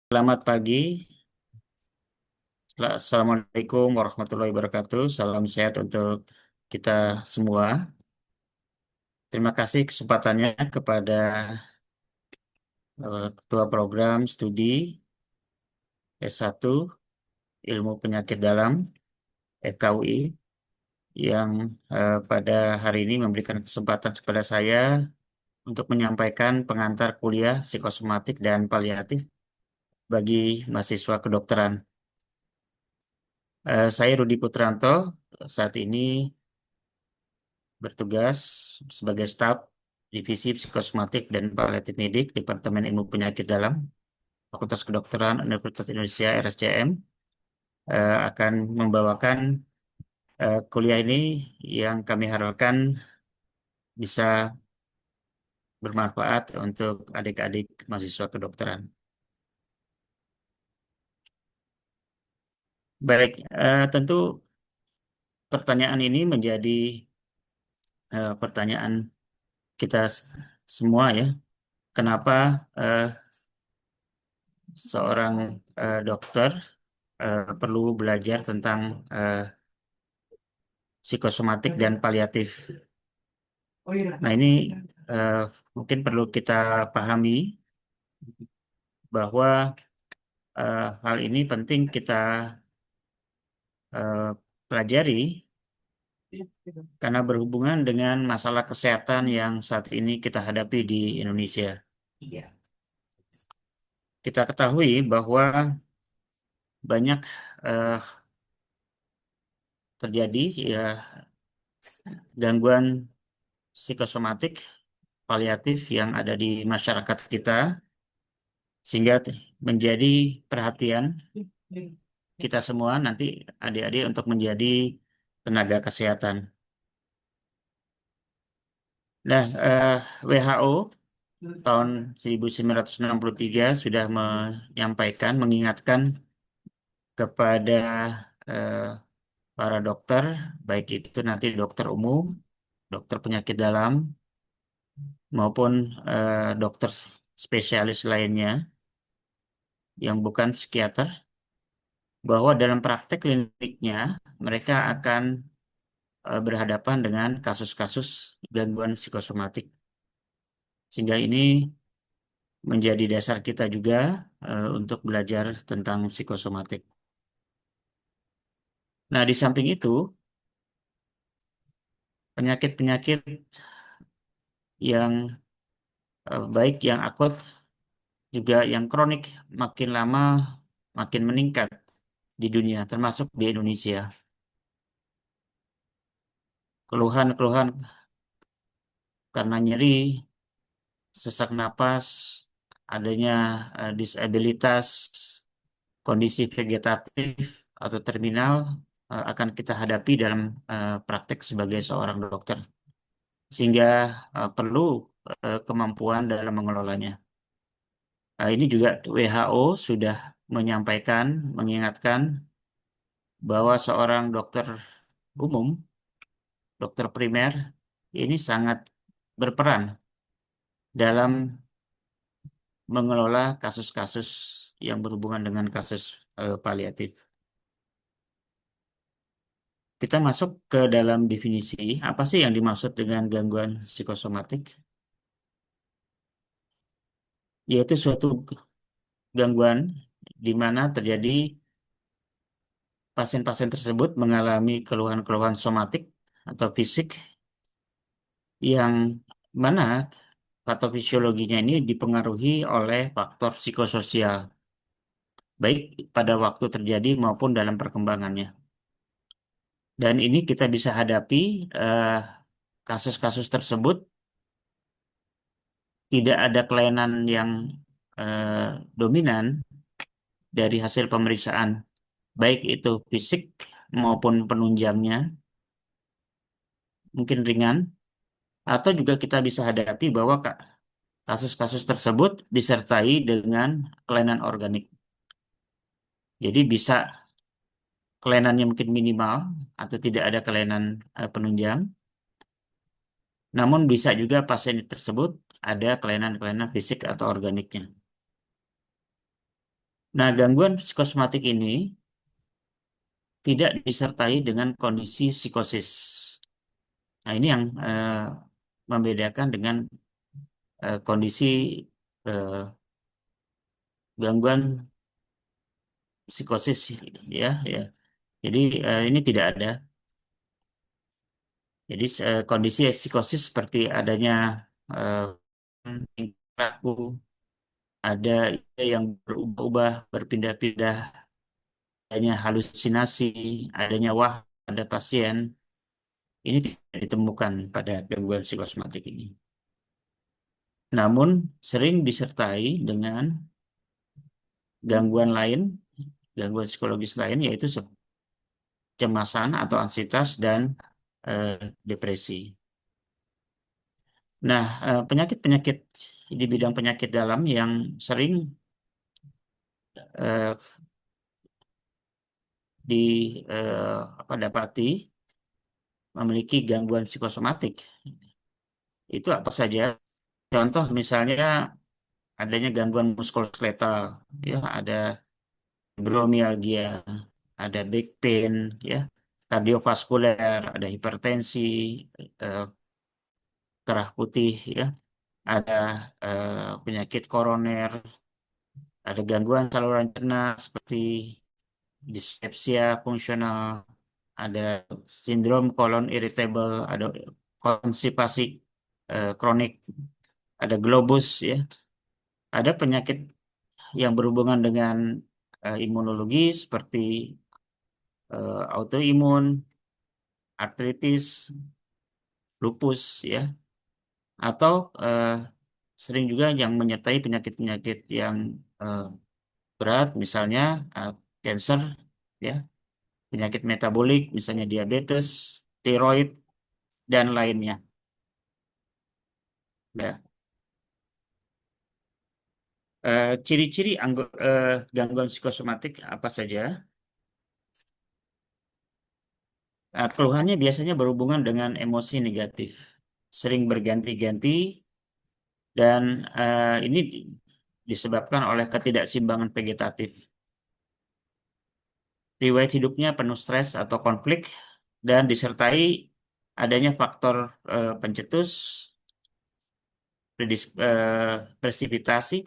Selamat pagi. Assalamualaikum warahmatullahi wabarakatuh. Salam sehat untuk kita semua. Terima kasih kesempatannya kepada Ketua Program Studi S1 Ilmu Penyakit Dalam FKUI yang pada hari ini memberikan kesempatan kepada saya untuk menyampaikan pengantar kuliah psikosomatik dan paliatif bagi mahasiswa kedokteran. Saya Rudi Putranto, saat ini bertugas sebagai staf Divisi Psikosomatik dan Paliatif Medik Departemen Ilmu Penyakit Dalam Fakultas Kedokteran Universitas Indonesia RSCM, akan membawakan kuliah ini yang kami harapkan bisa bermanfaat untuk adik-adik mahasiswa kedokteran. Baik, tentu pertanyaan ini menjadi pertanyaan kita semua ya. Kenapa eh, seorang dokter perlu belajar tentang psikosomatik dan paliatif. Nah, ini eh, mungkin perlu kita pahami bahwa hal ini penting kita eh, pelajari karena berhubungan dengan masalah kesehatan yang saat ini kita hadapi di Indonesia. Kita ketahui bahwa banyak eh, terjadi ya gangguan psikosomatik paliatif yang ada di masyarakat kita sehingga menjadi perhatian kita semua nanti adik-adik untuk menjadi tenaga kesehatan. Nah, WHO tahun 1963 sudah menyampaikan, mengingatkan kepada eh, para dokter, baik itu nanti dokter umum, dokter penyakit dalam, maupun dokter spesialis lainnya yang bukan psikiater, bahwa dalam praktek kliniknya mereka akan berhadapan dengan kasus-kasus gangguan psikosomatik. Sehingga ini menjadi dasar kita juga untuk belajar tentang psikosomatik. Nah, di samping itu, penyakit-penyakit yang baik yang akut juga yang kronik makin lama makin meningkat di dunia, termasuk di Indonesia. Keluhan-keluhan karena nyeri, sesak napas, adanya disabilitas, kondisi vegetatif atau terminal akan kita hadapi dalam praktek sebagai seorang dokter, sehingga perlu kemampuan dalam mengelolanya. Ini juga WHO sudah menyampaikan, mengingatkan bahwa seorang dokter umum, dokter primer, ini sangat berperan dalam mengelola kasus-kasus yang berhubungan dengan kasus paliatif. Kita masuk ke dalam definisi, apa sih yang dimaksud dengan gangguan psikosomatik? Yaitu suatu gangguan di mana terjadi pasien-pasien tersebut mengalami keluhan-keluhan somatik atau fisik yang mana patofisiologinya ini dipengaruhi oleh faktor psikososial, baik pada waktu terjadi maupun dalam perkembangannya. Dan ini kita bisa hadapi eh, kasus-kasus tersebut tidak ada kelainan yang eh, dominan dari hasil pemeriksaan, baik itu fisik maupun penunjangnya, mungkin ringan, atau juga kita bisa hadapi bahwa kasus-kasus tersebut disertai dengan kelainan organik. Jadi bisa kelainannya mungkin minimal atau tidak ada kelainan penunjang, namun bisa juga pasien tersebut ada kelainan-kelainan fisik atau organiknya. Nah, gangguan psikosomatik ini tidak disertai dengan kondisi psikosis. Nah, ini yang membedakan dengan kondisi eh, gangguan psikosis, ya, ya. Jadi ini tidak ada. Jadi kondisi psikosis seperti adanya eh, perilaku, ada yang berubah-ubah, berpindah-pindah, adanya halusinasi, adanya wah pada pasien, ini tidak ditemukan pada gangguan psikosomatik ini. Namun sering disertai dengan gangguan lain, gangguan psikologis lain, yaitu kecemasan atau ansietas dan depresi. Nah, penyakit-penyakit di bidang penyakit dalam yang sering eh, di apa dapati memiliki gangguan psikosomatik itu apa saja? Contoh misalnya adanya gangguan muskuloskeletal, ya, ada fibromialgia, ada back pain, ya, kardiovaskuler, ada hipertensi, eh, kerah putih, ya, ada penyakit koroner, ada gangguan saluran cerna seperti dispepsia fungsional, ada sindrom kolon irritable, ada konstipasi kronik, ada globus, ya, ada penyakit yang berhubungan dengan imunologi seperti autoimun, artritis, lupus, ya, atau eh, sering juga yang menyertai penyakit-penyakit yang eh, berat, misalnya cancer, ya, penyakit metabolik, misalnya diabetes, tiroid, dan lainnya. Ya. Ciri-ciri gangguan psikosomatik apa saja? Keluhannya biasanya berhubungan dengan emosi negatif, sering berganti-ganti, dan ini disebabkan oleh ketidakseimbangan vegetatif. Riwayat hidupnya penuh stres atau konflik dan disertai adanya faktor pencetus, presipitasi,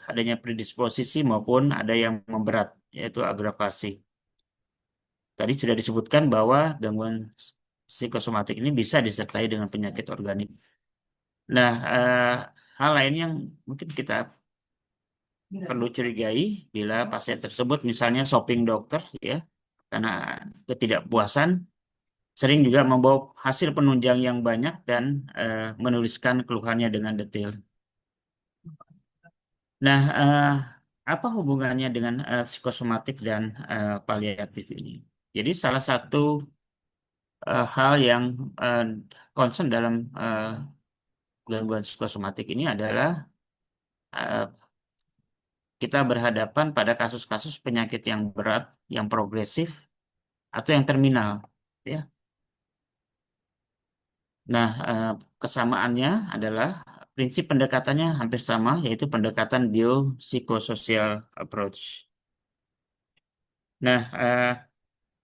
adanya predisposisi maupun ada yang memberat, yaitu agravasi. Tadi sudah disebutkan bahwa gangguan psikosomatik ini bisa disertai dengan penyakit organik. Nah, hal lain yang mungkin kita perlu curigai bila pasien tersebut misalnya shopping dokter, ya, karena ketidakpuasan, sering juga membawa hasil penunjang yang banyak dan menuliskan keluhannya dengan detail. Nah, apa hubungannya dengan psikosomatik dan paliatif ini? Jadi salah satu hal yang eh, concern dalam gangguan psikosomatik ini adalah eh, kita berhadapan pada kasus-kasus penyakit yang berat, yang progresif, atau yang terminal. Ya. Nah, kesamaannya adalah prinsip pendekatannya hampir sama, yaitu pendekatan biopsikososial approach. Nah,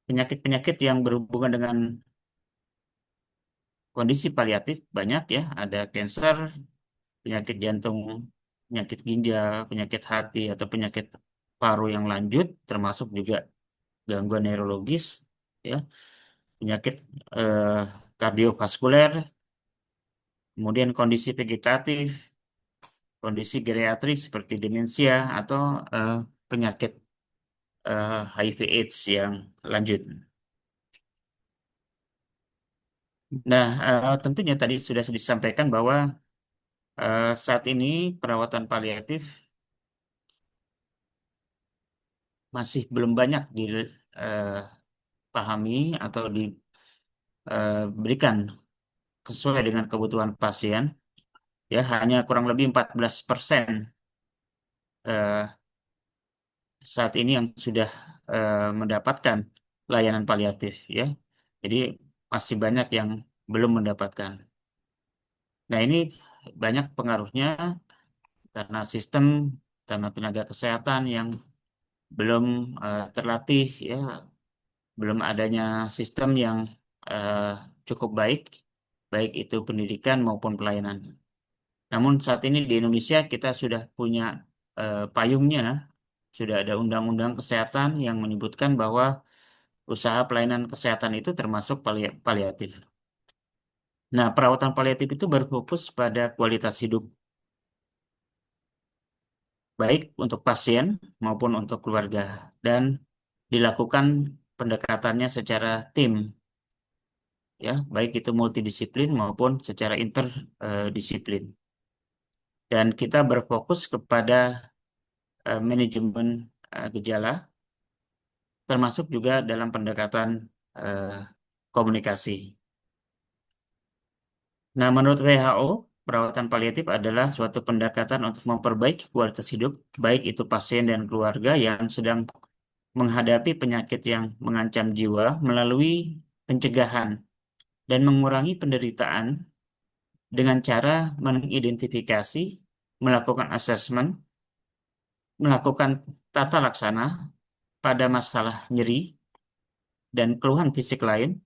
penyakit-penyakit yang berhubungan dengan kondisi paliatif banyak, ya, ada kanker, penyakit jantung, penyakit ginjal, penyakit hati, atau penyakit paru yang lanjut, termasuk juga gangguan neurologis, ya, penyakit eh, kardiovaskuler, kemudian kondisi vegetatif, kondisi geriatrik seperti demensia, atau eh, penyakit HIV/AIDS yang lanjut. Nah, tentunya tadi sudah disampaikan bahwa saat ini perawatan paliatif masih belum banyak dipahami atau diberikan sesuai dengan kebutuhan pasien. Ya, hanya kurang lebih 14% eh, saat ini yang sudah mendapatkan layanan paliatif, ya. Jadi masih banyak yang belum mendapatkan. Nah, ini banyak pengaruhnya karena sistem karena tenaga kesehatan yang belum terlatih, ya, belum adanya sistem yang eh, cukup baik, baik itu pendidikan maupun pelayanan. Namun saat ini di Indonesia kita sudah punya payungnya, sudah ada undang-undang kesehatan yang menyebutkan bahwa usaha pelayanan kesehatan itu termasuk paliatif. Nah, perawatan paliatif itu berfokus pada kualitas hidup, baik untuk pasien maupun untuk keluarga, dan dilakukan pendekatannya secara tim, ya, baik itu multidisiplin maupun secara interdisiplin. Dan kita berfokus kepada manajemen gejala, termasuk juga dalam pendekatan eh, komunikasi. Nah, menurut WHO, perawatan paliatif adalah suatu pendekatan untuk memperbaiki kualitas hidup, baik itu pasien dan keluarga yang sedang menghadapi penyakit yang mengancam jiwa melalui pencegahan dan mengurangi penderitaan dengan cara mengidentifikasi, melakukan asesmen, melakukan tata laksana pada masalah nyeri dan keluhan fisik lain,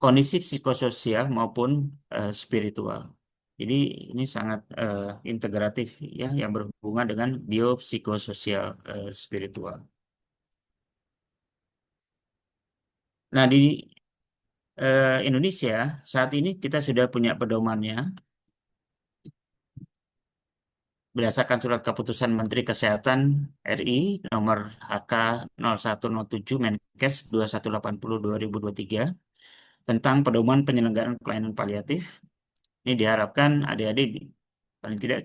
kondisi psikososial maupun spiritual. Jadi ini sangat integratif, ya, yang berhubungan dengan biopsikososial spiritual. Nah, di Indonesia saat ini kita sudah punya pedomannya berdasarkan surat keputusan Menteri Kesehatan RI nomor HK 0107 Menkes 2180 2023 tentang pedoman penyelenggaraan pelayanan paliatif. Ini diharapkan adik-adik paling tidak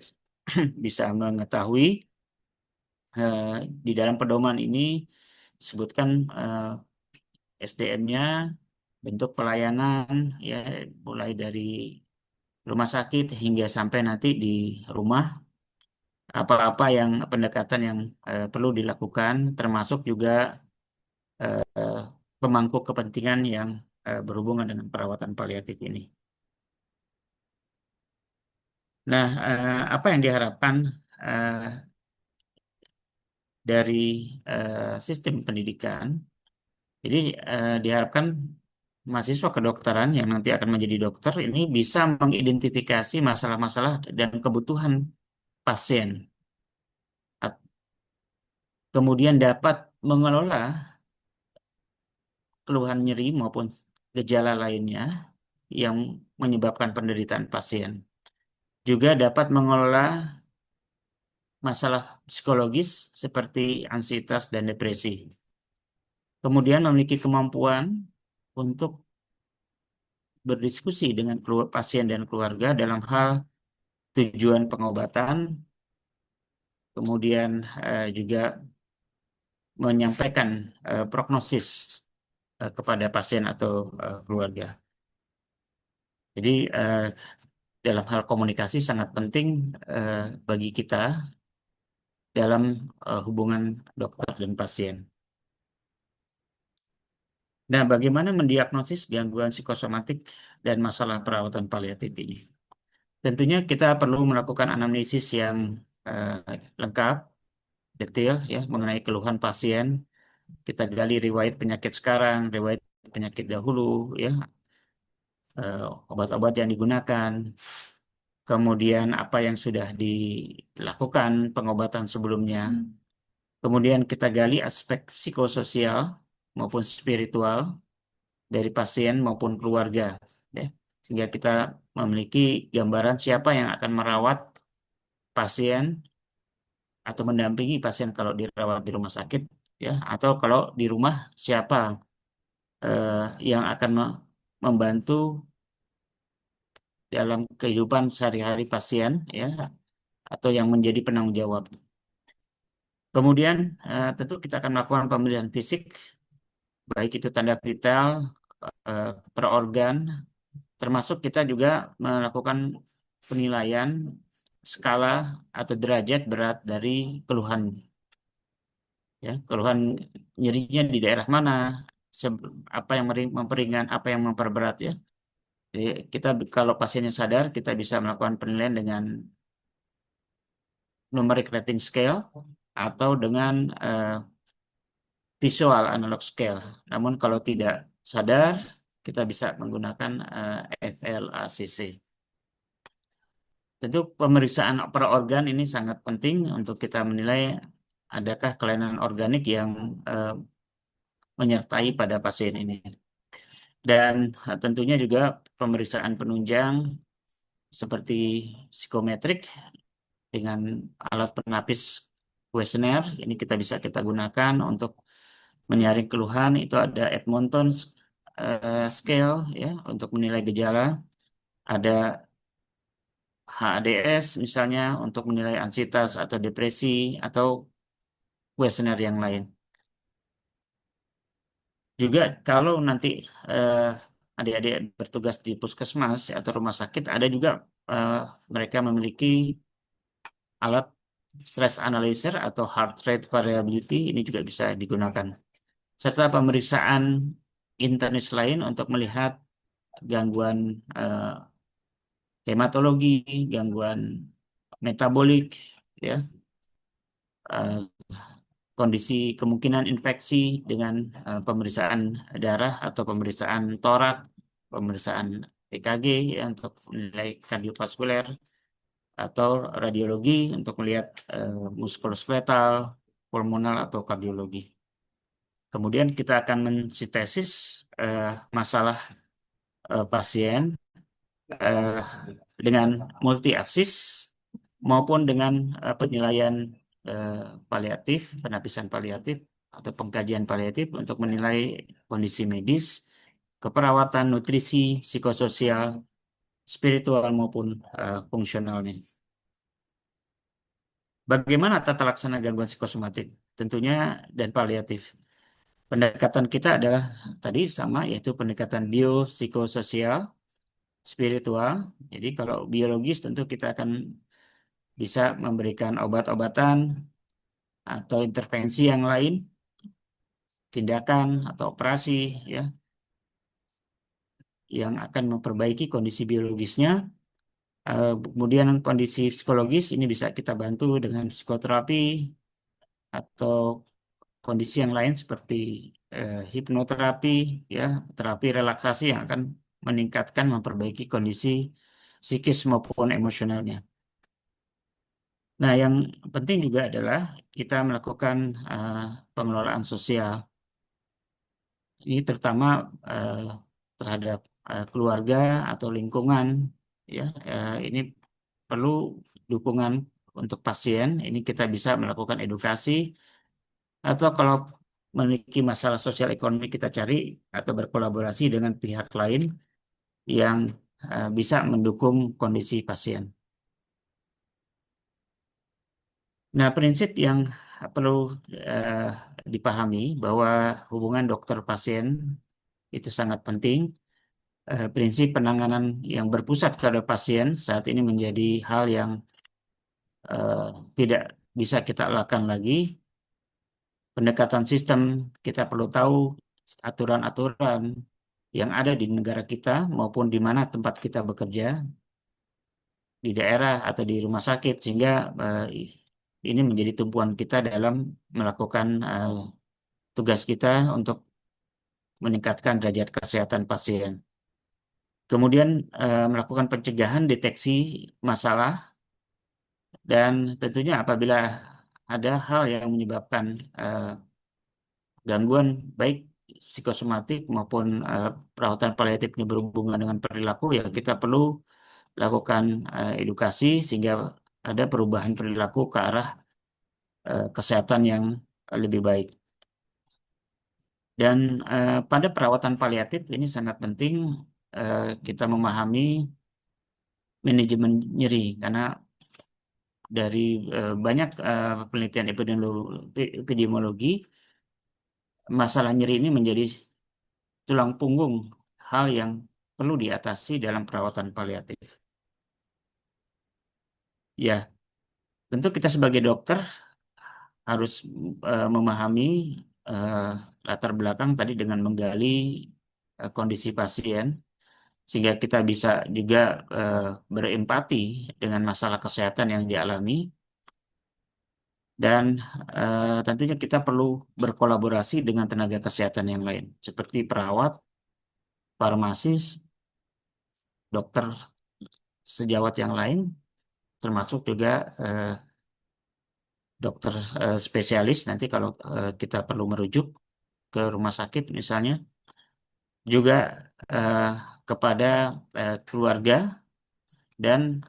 bisa mengetahui eh, di dalam pedoman ini disebutkan SDM-nya, bentuk pelayanan, ya, mulai dari rumah sakit hingga sampai nanti di rumah, apa-apa yang pendekatan yang perlu dilakukan, termasuk juga eh, pemangku kepentingan yang berhubungan dengan perawatan paliatif ini. Nah, apa yang diharapkan eh, dari sistem pendidikan? Jadi diharapkan mahasiswa kedokteran yang nanti akan menjadi dokter ini bisa mengidentifikasi masalah-masalah dan kebutuhan pasien, At- kemudian dapat mengelola keluhan nyeri maupun gejala lainnya yang menyebabkan penderitaan pasien. Juga dapat mengelola masalah psikologis seperti ansietas dan depresi. Kemudian memiliki kemampuan untuk berdiskusi dengan pasien dan keluarga dalam hal tujuan pengobatan, kemudian juga menyampaikan prognosis kepada pasien atau keluarga. Jadi dalam hal komunikasi sangat penting eh, bagi kita dalam hubungan dokter dan pasien. Nah, bagaimana mendiagnosis gangguan psikosomatik dan masalah perawatan paliatif ini? Tentunya kita perlu melakukan anamnesis yang eh, lengkap, detail, ya, mengenai keluhan pasien. Kita gali riwayat penyakit sekarang, riwayat penyakit dahulu, ya, eh, obat-obat yang digunakan, kemudian apa yang sudah dilakukan pengobatan sebelumnya. Kemudian kita gali aspek psikososial maupun spiritual dari pasien maupun keluarga, ya, sehingga kita memiliki gambaran siapa yang akan merawat pasien atau mendampingi pasien kalau dirawat di rumah sakit, ya, atau kalau di rumah siapa eh, yang akan membantu dalam kehidupan sehari-hari pasien, ya, atau yang menjadi penanggung jawab. Kemudian tentu kita akan melakukan pemilihan fisik, baik itu tanda vital, per organ, termasuk kita juga melakukan penilaian skala atau derajat berat dari keluhan, ya, keluhan nyerinya di daerah mana, apa yang memperingan, apa yang memperberat, ya. Jadi kita kalau pasiennya sadar, kita bisa melakukan penilaian dengan numeric rating scale atau dengan visual analog scale. Namun kalau tidak sadar, kita bisa menggunakan FLACC. Tentu pemeriksaan per organ ini sangat penting untuk kita menilai adakah kelainan organik yang eh, menyertai pada pasien ini. Dan tentunya juga pemeriksaan penunjang seperti psikometrik dengan alat penapis kuesioner ini kita gunakan untuk menyaring keluhan. Itu ada Edmonton scale ya untuk menilai gejala, ada HADS misalnya untuk menilai ansietas atau depresi atau kuesioner yang lain. Juga kalau nanti eh, adik-adik bertugas di puskesmas atau rumah sakit, ada juga eh, mereka memiliki alat stress analyzer atau heart rate variability, ini juga bisa digunakan. Serta pemeriksaan internis lain untuk melihat gangguan eh, hematologi, gangguan metabolik, ya, eh, kondisi kemungkinan infeksi dengan pemeriksaan darah atau pemeriksaan torak, pemeriksaan EKG ya, untuk menilai kardiovaskuler atau radiologi untuk melihat muskuloskeletal, pulmonal atau kardiologi. Kemudian kita akan mensintesis masalah pasien eh, dengan multi aksis maupun dengan penilaian eh, paliatif, penapisan paliatif atau pengkajian paliatif untuk menilai kondisi medis, keperawatan, nutrisi, psikososial, spiritual maupun fungsionalnya. Bagaimana tata laksana gangguan psikosomatik? Tentunya dan paliatif. Pendekatan kita adalah tadi sama, yaitu pendekatan biopsikososial, spiritual. Jadi kalau biologis tentu kita akan bisa memberikan obat-obatan atau intervensi yang lain, tindakan atau operasi ya yang akan memperbaiki kondisi biologisnya. Kemudian kondisi psikologis ini bisa kita bantu dengan psikoterapi atau kondisi yang lain seperti hipnoterapi ya, terapi relaksasi yang akan meningkatkan memperbaiki kondisi psikis maupun emosionalnya. Nah, yang penting juga adalah kita melakukan eh, pengelolaan sosial. Ini terutama eh, terhadap keluarga atau lingkungan, ya. Ini perlu dukungan untuk pasien. Ini kita bisa melakukan edukasi atau kalau memiliki masalah sosial ekonomi kita cari atau berkolaborasi dengan pihak lain yang bisa mendukung kondisi pasien. Nah, prinsip yang perlu eh, dipahami bahwa hubungan dokter pasien itu sangat penting. Prinsip penanganan yang berpusat pada pasien saat ini menjadi hal yang eh, tidak bisa kita lakukan lagi. Pendekatan sistem kita perlu tahu aturan-aturan yang ada di negara kita maupun di mana tempat kita bekerja di daerah atau di rumah sakit sehingga ini menjadi tumpuan kita dalam melakukan tugas kita untuk meningkatkan derajat kesehatan pasien. Kemudian melakukan pencegahan deteksi masalah dan tentunya apabila ada hal yang menyebabkan gangguan baik psikosomatik maupun perawatan paliatifnya berhubungan dengan perilaku ya kita perlu lakukan edukasi sehingga ada perubahan perilaku ke arah kesehatan yang lebih baik. Dan pada perawatan paliatif ini sangat penting kita memahami manajemen nyeri karena dari banyak penelitian epidemiologi, masalah nyeri ini menjadi tulang punggung hal yang perlu diatasi dalam perawatan paliatif. Ya, tentu kita sebagai dokter harus memahami eh, latar belakang tadi dengan menggali kondisi pasien sehingga kita bisa juga berempati dengan masalah kesehatan yang dialami Dan tentunya kita perlu berkolaborasi dengan tenaga kesehatan yang lain, seperti perawat, farmasis, dokter sejawat yang lain, termasuk juga eh, dokter spesialis nanti kalau kita perlu merujuk ke rumah sakit misalnya, juga eh, kepada keluarga dan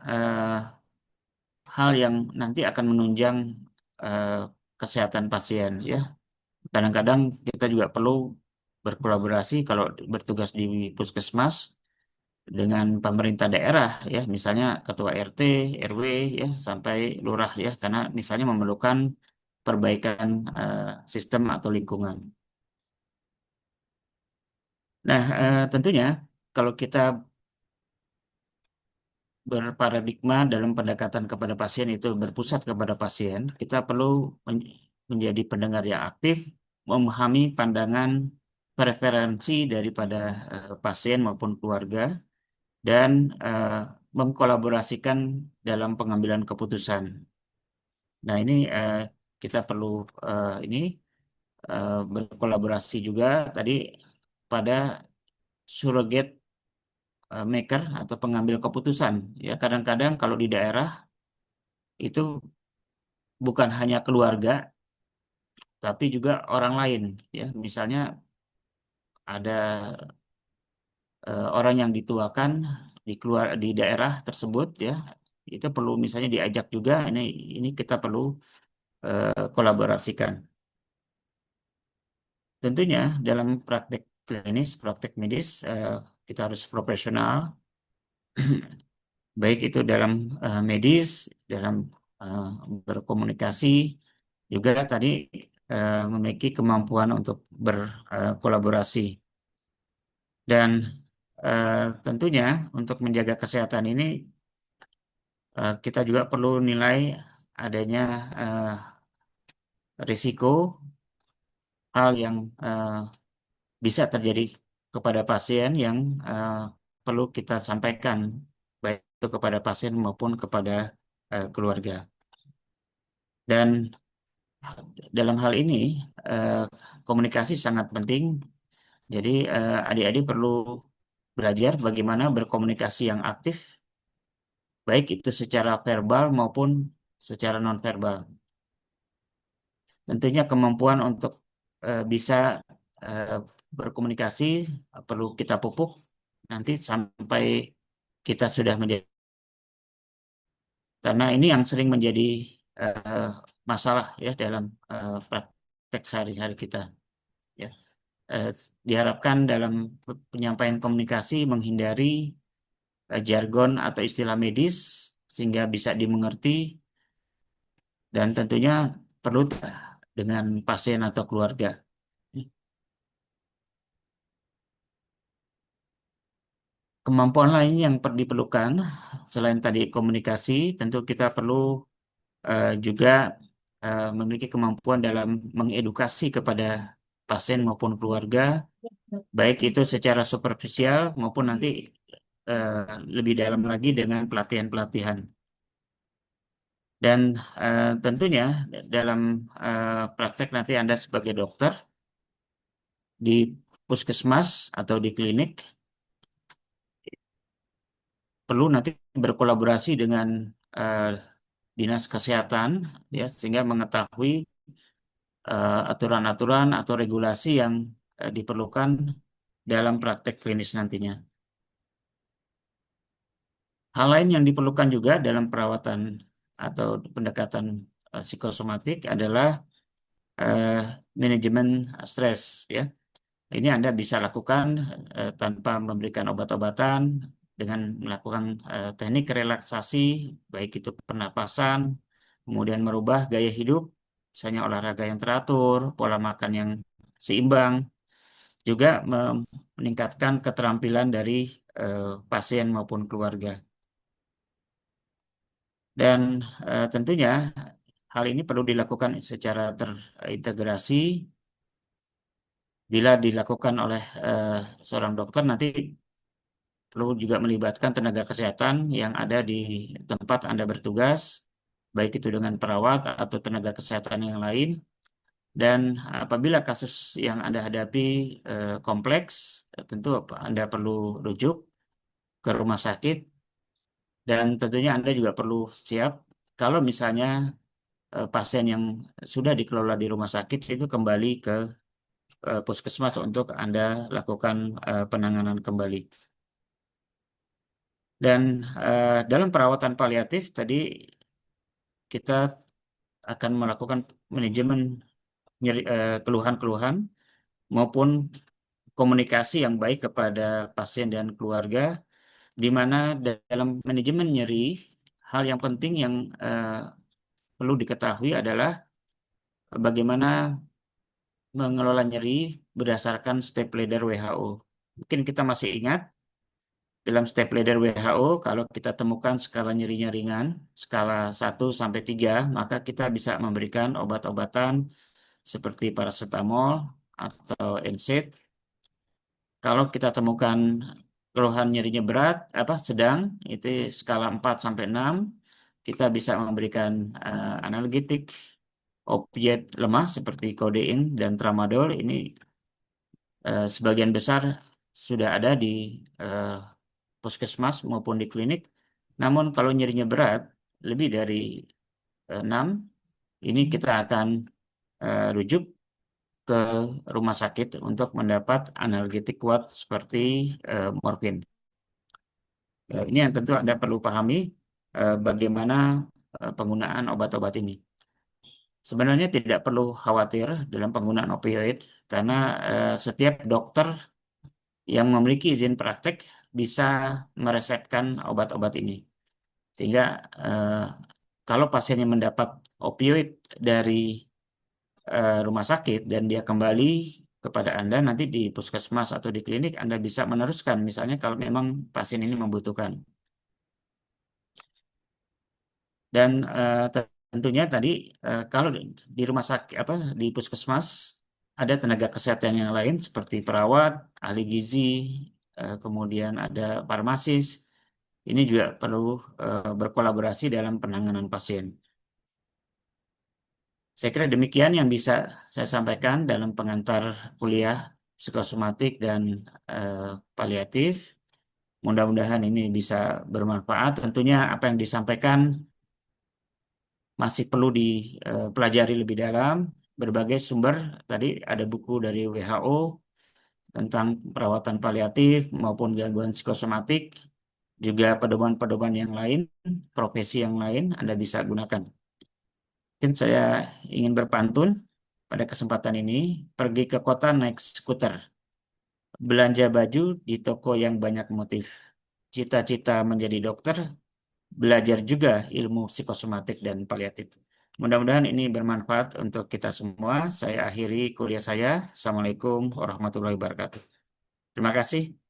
hal yang nanti akan menunjang eh, kesehatan pasien ya. Kadang-kadang kita juga perlu berkolaborasi kalau bertugas di puskesmas dengan pemerintah daerah ya, misalnya ketua RT, RW ya, sampai lurah ya, karena misalnya memerlukan perbaikan sistem atau lingkungan. Nah, tentunya kalau kita berparadigma dalam pendekatan kepada pasien itu berpusat kepada pasien, kita perlu menjadi pendengar yang aktif, memahami pandangan preferensi daripada pasien maupun keluarga, dan eh, mengkolaborasikan dalam pengambilan keputusan. Nah, ini kita perlu ini berkolaborasi juga tadi pada surrogate maker atau pengambil keputusan. Ya, kadang-kadang kalau di daerah itu bukan hanya keluarga, tapi juga orang lain. Ya, misalnya ada orang yang dituakan di daerah tersebut, ya, itu perlu misalnya diajak juga. Ini kita perlu kolaborasikan. Tentunya dalam praktek klinis, praktek medis, kita harus profesional, baik itu dalam medis, dalam eh, berkomunikasi, juga tadi memiliki kemampuan untuk berkolaborasi. Dan tentunya untuk menjaga kesehatan ini, kita juga perlu nilai adanya eh, risiko hal yang bisa terjadi kepada pasien yang eh, perlu kita sampaikan, baik itu kepada pasien maupun kepada keluarga. Dan dalam hal ini, eh, komunikasi sangat penting. Jadi, adik-adik perlu belajar bagaimana berkomunikasi yang aktif, baik itu secara verbal maupun secara nonverbal. Tentunya kemampuan untuk bisa eh, berkomunikasi perlu kita pupuk nanti sampai kita sudah menjadi, karena ini yang sering menjadi eh, masalah ya dalam praktek sehari-hari kita. Ya. Eh, Diharapkan dalam penyampaian komunikasi menghindari jargon atau istilah medis sehingga bisa dimengerti, dan tentunya perlu dengan pasien atau keluarga. Kemampuan lain yang diperlukan selain tadi komunikasi, tentu kita perlu juga memiliki kemampuan dalam mengedukasi kepada pasien maupun keluarga, baik itu secara superficial maupun nanti eh, lebih dalam lagi dengan pelatihan-pelatihan. Dan tentunya dalam praktek nanti Anda sebagai dokter di puskesmas atau di klinik perlu nanti berkolaborasi dengan eh, dinas kesehatan ya, sehingga mengetahui aturan-aturan atau regulasi yang diperlukan dalam praktek klinis nantinya. Hal lain yang diperlukan juga dalam perawatan atau pendekatan psikosomatik adalah eh, manajemen stres ya. Ini Anda bisa lakukan tanpa memberikan obat-obatan, dengan melakukan teknik relaksasi, baik itu pernapasan, kemudian merubah gaya hidup, misalnya olahraga yang teratur, pola makan yang seimbang, juga meningkatkan keterampilan dari pasien maupun keluarga. Dan tentunya hal ini perlu dilakukan secara terintegrasi. Bila dilakukan oleh seorang dokter, nanti perlu juga melibatkan tenaga kesehatan yang ada di tempat Anda bertugas, baik itu dengan perawat atau tenaga kesehatan yang lain. Dan apabila kasus yang Anda hadapi kompleks, tentu Anda perlu rujuk ke rumah sakit dan tentunya Anda juga perlu siap kalau misalnya pasien yang sudah dikelola di rumah sakit itu kembali ke puskesmas untuk Anda lakukan penanganan kembali. Dan dalam perawatan paliatif tadi kita akan melakukan manajemen keluhan-keluhan maupun komunikasi yang baik kepada pasien dan keluarga, di mana dalam manajemen nyeri, hal yang penting yang perlu diketahui adalah bagaimana mengelola nyeri berdasarkan step ladder WHO. Mungkin kita masih ingat, dalam step ladder WHO, kalau kita temukan skala nyerinya ringan, skala 1 sampai 3, maka kita bisa memberikan obat-obatan seperti paracetamol atau NSAID. Kalau kita temukan keluhan nyerinya berat, sedang, itu skala 4 sampai 6, kita bisa memberikan analgetik, opiat lemah seperti kodein dan tramadol. Ini sebagian besar sudah ada di eh, puskesmas maupun di klinik. Namun kalau nyerinya berat, lebih dari 6, ini kita akan rujuk ke rumah sakit untuk mendapat analgetik kuat seperti morfin. Ini yang tentu Anda perlu pahami bagaimana penggunaan obat-obat ini. Sebenarnya tidak perlu khawatir dalam penggunaan opioid karena setiap dokter yang memiliki izin praktek bisa meresepkan obat-obat ini. Sehingga eh, kalau pasiennya mendapat opioid dari rumah sakit dan dia kembali kepada Anda nanti di puskesmas atau di klinik, Anda bisa meneruskan misalnya kalau memang pasien ini membutuhkan. Dan tentunya tadi kalau di rumah sakit di puskesmas ada tenaga kesehatan yang lain seperti perawat, ahli gizi, kemudian ada farmasis. Ini juga perlu berkolaborasi dalam penanganan pasien. Saya kira demikian yang bisa saya sampaikan dalam pengantar kuliah psikosomatik dan eh, paliatif. Mudah-mudahan ini bisa bermanfaat. Tentunya apa yang disampaikan masih perlu dipelajari lebih dalam. Berbagai sumber, tadi ada buku dari WHO tentang perawatan paliatif maupun gangguan psikosomatik, juga pedoman-pedoman yang lain, profesi yang lain Anda bisa gunakan. Mungkin saya ingin berpantun pada kesempatan ini, pergi ke kota naik skuter, belanja baju di toko yang banyak motif, cita-cita menjadi dokter, belajar juga ilmu psikosomatik dan paliatif. Mudah-mudahan ini bermanfaat untuk kita semua. Saya akhiri kuliah saya. Assalamualaikum warahmatullahi wabarakatuh. Terima kasih.